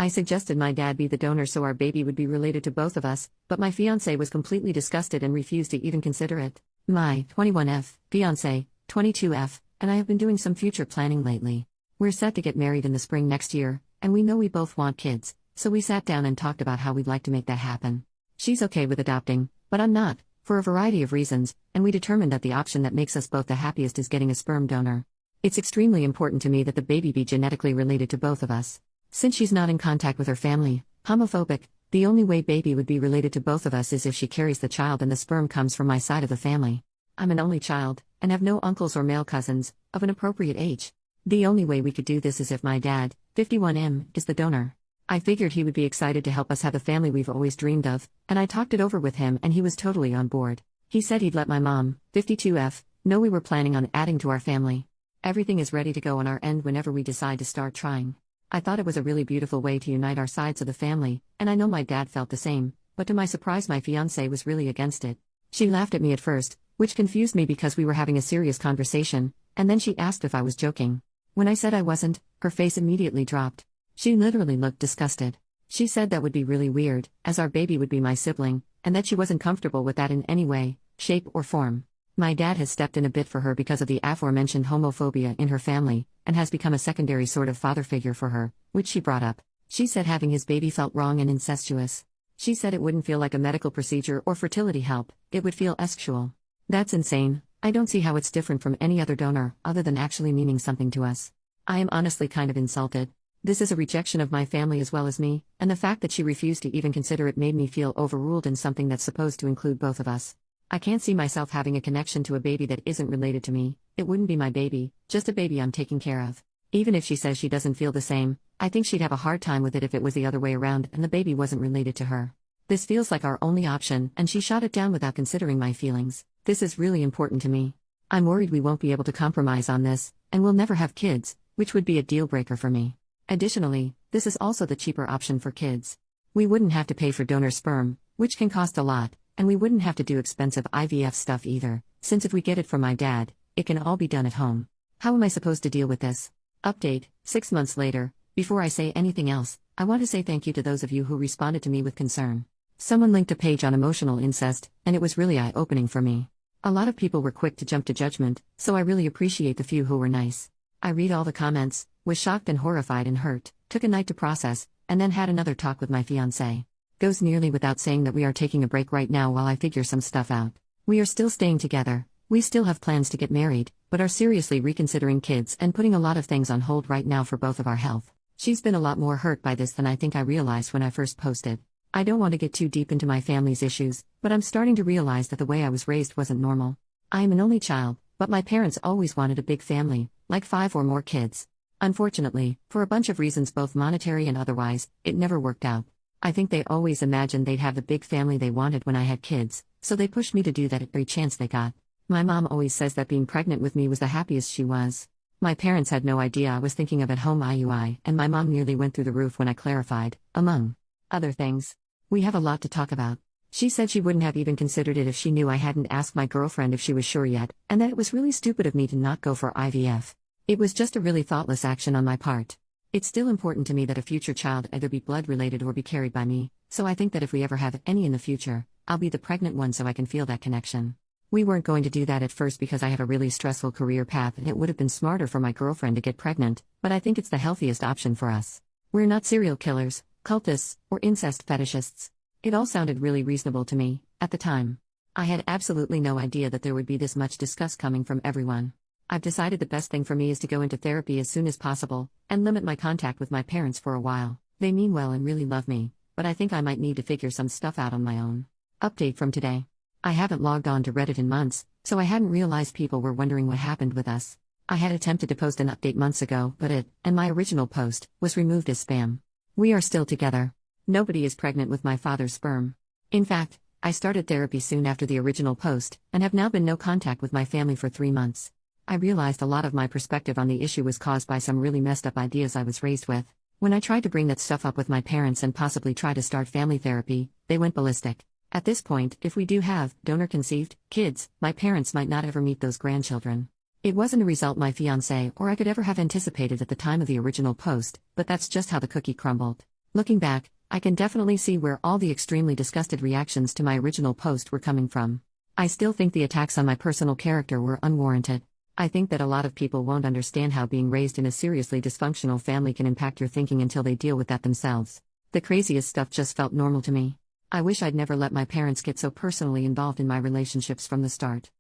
I suggested my dad be the donor so our baby would be related to both of us, but my fiancé was completely disgusted and refused to even consider it. My 21F fiancé, 22F, and I have been doing some future planning lately. We're set to get married in the spring next year, and we know we both want kids, so we sat down and talked about how we'd like to make that happen. She's okay with adopting, but I'm not, for a variety of reasons, and we determined that the option that makes us both the happiest is getting a sperm donor. It's extremely important to me that the baby be genetically related to both of us. Since she's not in contact with her family, homophobic, the only way baby would be related to both of us is if she carries the child and the sperm comes from my side of the family. I'm an only child, and have no uncles or male cousins, of an appropriate age. The only way we could do this is if my dad, 51M, is the donor. I figured he would be excited to help us have the family we've always dreamed of, and I talked it over with him and he was totally on board. He said he'd let my mom, 52F, know we were planning on adding to our family. Everything is ready to go on our end whenever we decide to start trying. I thought it was a really beautiful way to unite our sides of the family, and I know my dad felt the same, but to my surprise my fiancée was really against it. She laughed at me at first, which confused me because we were having a serious conversation, and then she asked if I was joking. When I said I wasn't, her face immediately dropped. She literally looked disgusted. She said that would be really weird, as our baby would be my sibling, and that she wasn't comfortable with that in any way, shape or form. My dad has stepped in a bit for her because of the aforementioned homophobia in her family, and has become a secondary sort of father figure for her, which she brought up. She said having his baby felt wrong and incestuous. She said it wouldn't feel like a medical procedure or fertility help, it would feel sexual. That's insane. I don't see how it's different from any other donor, other than actually meaning something to us. I am honestly kind of insulted. This is a rejection of my family as well as me, and the fact that she refused to even consider it made me feel overruled in something that's supposed to include both of us. I can't see myself having a connection to a baby that isn't related to me. It wouldn't be my baby, just a baby I'm taking care of. Even if she says she doesn't feel the same, I think she'd have a hard time with it if it was the other way around and the baby wasn't related to her. This feels like our only option, and she shot it down without considering my feelings. This is really important to me. I'm worried we won't be able to compromise on this, and we'll never have kids, which would be a deal breaker for me. Additionally, this is also the cheaper option for kids. We wouldn't have to pay for donor sperm, which can cost a lot, and we wouldn't have to do expensive IVF stuff either, since if we get it from my dad, it can all be done at home. How am I supposed to deal with this? Update, 6 months later. Before I say anything else, I want to say thank you to those of you who responded to me with concern. Someone linked a page on emotional incest, and it was really eye-opening for me. A lot of people were quick to jump to judgment, so I really appreciate the few who were nice. I read all the comments, was shocked and horrified and hurt, took a night to process, and then had another talk with my fiancé. Goes nearly without saying that we are taking a break right now while I figure some stuff out. We are still staying together, we still have plans to get married, but are seriously reconsidering kids and putting a lot of things on hold right now for both of our health. She's been a lot more hurt by this than I think I realized when I first posted. I don't want to get too deep into my family's issues, but I'm starting to realize that the way I was raised wasn't normal. I am an only child, but my parents always wanted a big family, like 5 or more kids. Unfortunately, for a bunch of reasons both monetary and otherwise, it never worked out. I think they always imagined they'd have the big family they wanted when I had kids, so they pushed me to do that every chance they got. My mom always says that being pregnant with me was the happiest she was. My parents had no idea I was thinking of at-home IUI, and my mom nearly went through the roof when I clarified, among other things. We have a lot to talk about. She said she wouldn't have even considered it if she knew I hadn't asked my girlfriend if she was sure yet, and that it was really stupid of me to not go for IVF. It was just a really thoughtless action on my part. It's still important to me that a future child either be blood-related or be carried by me, so I think that if we ever have any in the future, I'll be the pregnant one so I can feel that connection. We weren't going to do that at first because I have a really stressful career path and it would have been smarter for my girlfriend to get pregnant, but I think it's the healthiest option for us. We're not serial killers, cultists, or incest fetishists. It all sounded really reasonable to me, at the time. I had absolutely no idea that there would be this much disgust coming from everyone. I've decided the best thing for me is to go into therapy as soon as possible, and limit my contact with my parents for a while. They mean well and really love me, but I think I might need to figure some stuff out on my own. Update from today. I haven't logged on to Reddit in months, so I hadn't realized people were wondering what happened with us. I had attempted to post an update months ago, but it, and my original post, was removed as spam. We are still together. Nobody is pregnant with my father's sperm. In fact, I started therapy soon after the original post, and have now been no contact with my family for 3 months. I realized a lot of my perspective on the issue was caused by some really messed up ideas I was raised with. When I tried to bring that stuff up with my parents and possibly try to start family therapy, they went ballistic. At this point, if we do have donor-conceived kids, my parents might not ever meet those grandchildren. It wasn't a result my fiancé or I could ever have anticipated at the time of the original post, but that's just how the cookie crumbled. Looking back, I can definitely see where all the extremely disgusted reactions to my original post were coming from. I still think the attacks on my personal character were unwarranted. I think that a lot of people won't understand how being raised in a seriously dysfunctional family can impact your thinking until they deal with that themselves. The craziest stuff just felt normal to me. I wish I'd never let my parents get so personally involved in my relationships from the start.